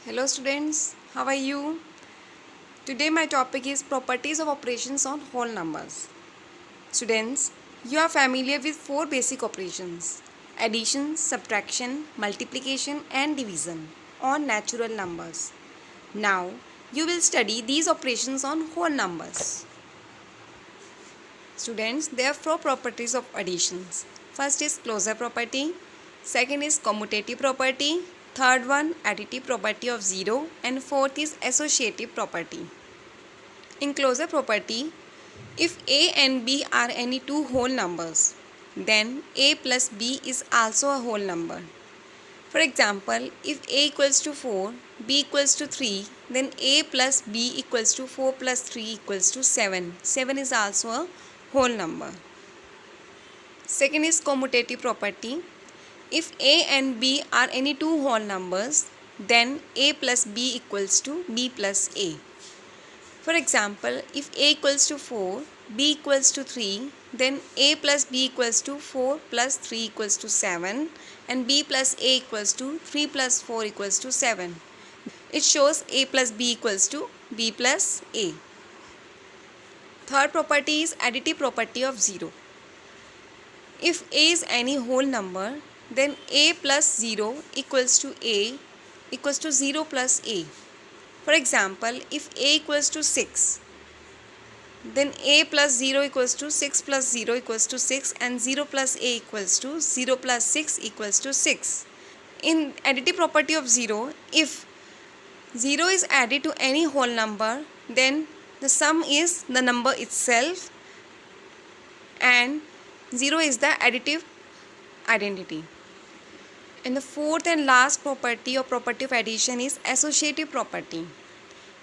Hello students, how are you? Today my topic is properties of operations on whole numbers. Students, you are familiar with four basic operations: addition, subtraction, multiplication and division on natural numbers. Now, you will study these operations on whole numbers. Students, there are four properties of additions. First is closure property, second is commutative property, third one additive property of 0, and fourth is associative property. In closure property, if a and b are any two whole numbers, then a plus b is also a whole number. For example, if a equals to 4, b equals to 3, then a plus b equals to 4 plus 3 equals to 7. 7 is also a whole number. Second is commutative property. If a and b are any two whole numbers, then a plus b equals to b plus a. For example, if a equals to 4, b equals to 3, then a plus b equals to 4 plus 3 equals to 7, and b plus a equals to 3 plus 4 equals to 7. It shows a plus b equals to b plus a. Third property is additive property of 0. If a is any whole number, then a plus 0 equals to a equals to 0 plus a. For example, if a equals to 6, then a plus 0 equals to 6 plus 0 equals to 6, and 0 plus a equals to 0 plus 6 equals to 6. In additive property of 0, if 0 is added to any whole number, then the sum is the number itself and 0 is the additive identity. And the fourth and last property or property of addition is associative property.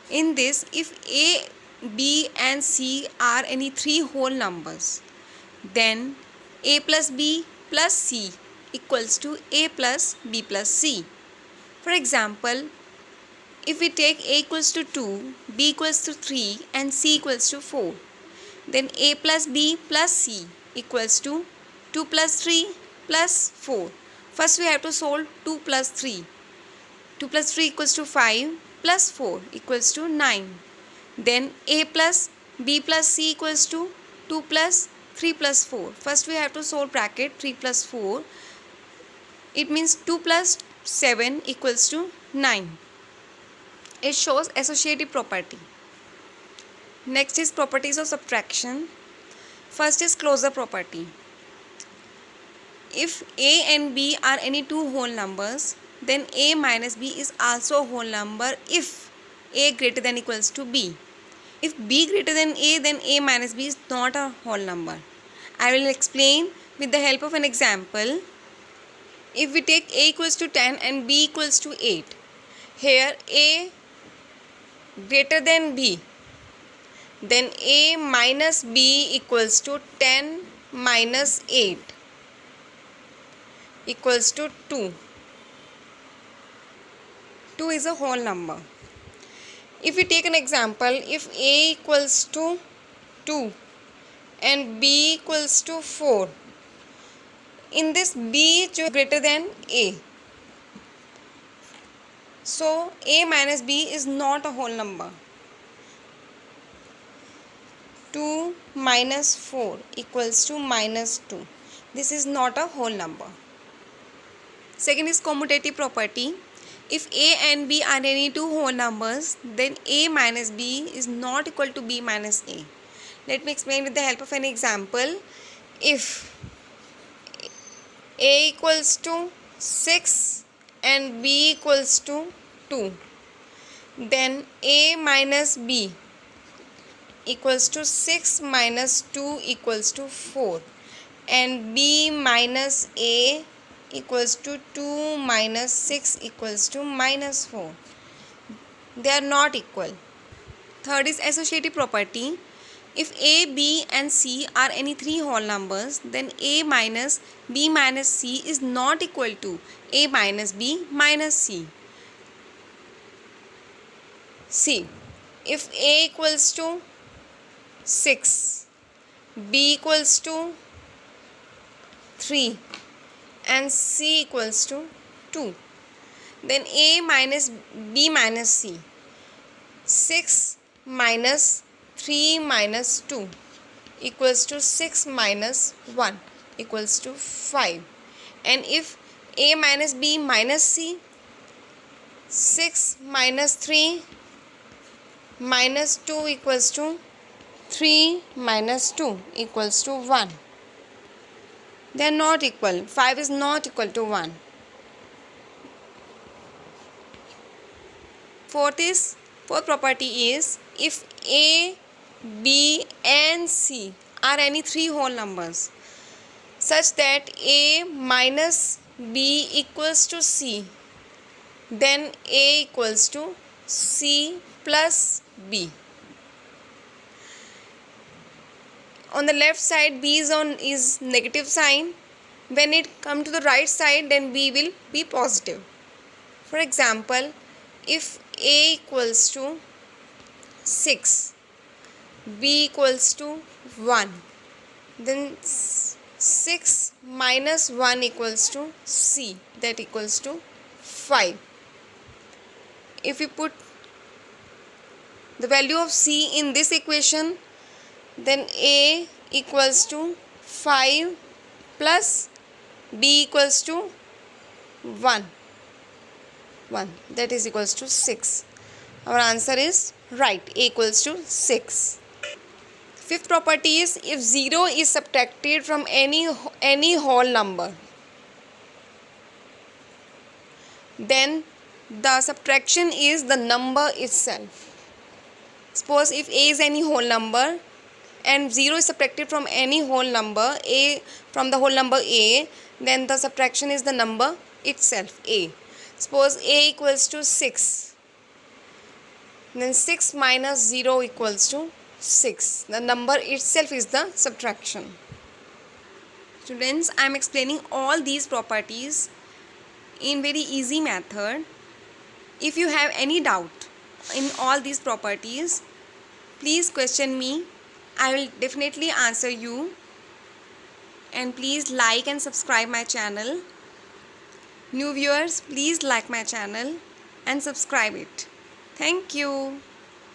In this, if a, b and c are any three whole numbers, then a plus b plus c equals to a plus b plus c. For example, if we take a equals to 2, b equals to 3 and c equals to 4, then a plus b plus c equals to 2 plus 3 plus 4. First we have to solve 2 plus 3. 2 plus 3 equals to 5 plus 4 equals to 9. Then a plus b plus c equals to 2 plus 3 plus 4. First we have to solve bracket 3 plus 4. It means 2 plus 7 equals to 9. It shows associative property. Next is properties of subtraction. First is closure property. If a and b are any two whole numbers, then a minus b is also a whole number if a greater than equals to b. If b greater than a, then a minus b is not a whole number. I will explain with the help of an example. If we take a equals to 10 and b equals to 8, here a greater than b, then a minus b equals to 10 minus 8 equals to 2. 2 is a whole number. If we take an example, if a equals to 2 and b equals to 4, in this b is greater than a. So a minus b is not a whole number. 2 minus 4 equals to minus 2. This is not a whole number. Second is commutative property. If a and b are any two whole numbers, then a minus b is not equal to b minus a. Let me explain with the help of an example. If a equals to 6 and b equals to 2, then a minus b equals to 6 minus 2 equals to 4, and b minus a equals to 2 minus 6 equals to minus 4. They are not equal. Third is associative property. If a, b and c are any three whole numbers, then a minus b minus c is not equal to a minus b minus c. See, if a equals to 6, b equals to 3 and c equals to 2, Then A minus B minus C. 6 minus 3 minus 2 equals to 6 minus 1 equals to 5. And if A minus B minus C, 6 minus 3 minus 2 equals to 3 minus 2 equals to 1. They are not equal. 5 is not equal to 1. Fourth property is if A, B and C are any three whole numbers such that A minus B equals to C, then A equals to C plus B. On the left side, B is negative sign. When it comes to the right side, then B will be positive. For example, if A equals to 6, B equals to 1, then 6 minus 1 equals to C, that equals to 5. If we put the value of C in this equation, then A equals to 5 plus B equals to 1, that is equals to 6. Our answer is right, A equals to 6. Fifth property is if 0 is subtracted from any whole number, then the subtraction is the number itself. Suppose if A is any whole number and 0 is subtracted from any whole number, from the whole number A, then the subtraction is the number itself, A. Suppose A equals to 6, then 6 minus 0 equals to 6. The number itself is the subtraction. Students, I am explaining all these properties in very easy method. If you have any doubt in all these properties, please question me. I will definitely answer you. And please like and subscribe my channel. New viewers, please like my channel and subscribe it. Thank you.